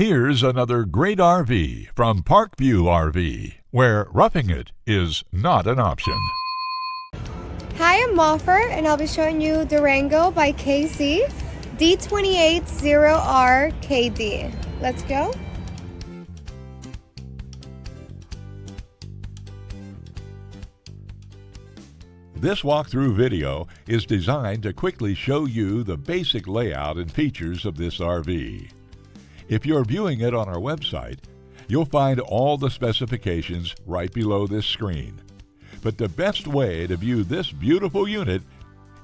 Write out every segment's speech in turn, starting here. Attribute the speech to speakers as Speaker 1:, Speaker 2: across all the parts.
Speaker 1: Here's another great RV from Parkview RV, where roughing it is not an option.
Speaker 2: Hi, I'm Moffer, and I'll be showing you Durango by KZ-D280RKD. Let's go.
Speaker 1: This walkthrough video is designed to quickly show you the basic layout and features of this RV. If you're viewing it on our website, you'll find all the specifications right below this screen. But the best way to view this beautiful unit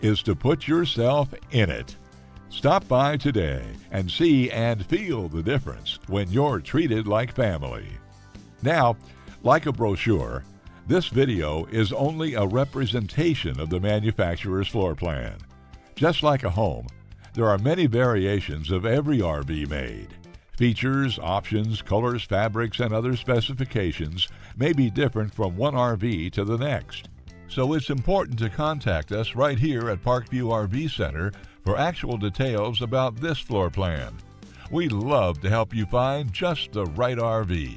Speaker 1: is to put yourself in it. Stop by today and see and feel the difference when you're treated like family. Now, like a brochure, this video is only a representation of the manufacturer's floor plan. Just like a home, there are many variations of every RV made. Features, options, colors, fabrics, and other specifications may be different from one RV to the next. So it's important to contact us right here at Parkview RV Center for actual details about this floor plan. We'd love to help you find just the right RV.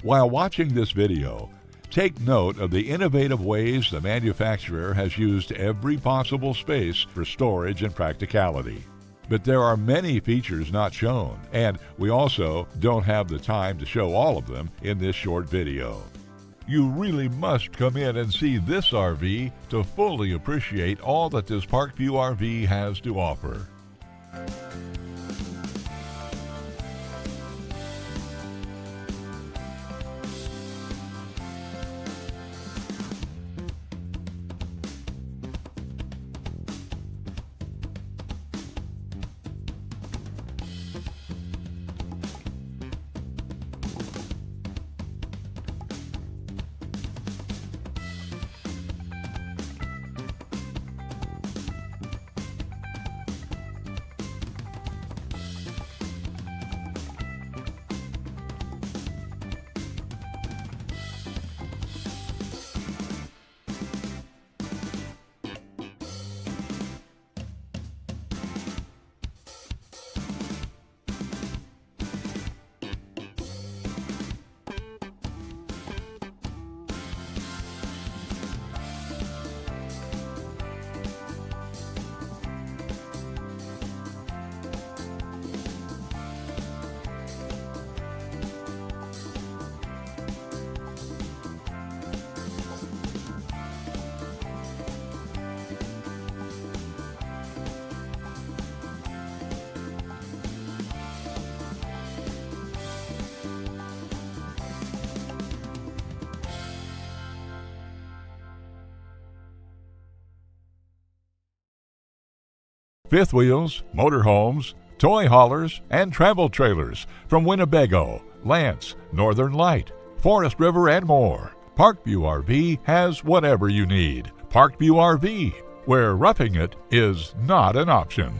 Speaker 1: While watching this video, take note of the innovative ways the manufacturer has used every possible space for storage and practicality. But there are many features not shown, and we also don't have the time to show all of them in this short video. You really must come in and see this RV to fully appreciate all that this Parkview RV has to offer. Fifth wheels, motorhomes, toy haulers, and travel trailers from Winnebago, Lance, Northern Light, Forest River, and more. Parkview RV has whatever you need. Parkview RV, where roughing it is not an option.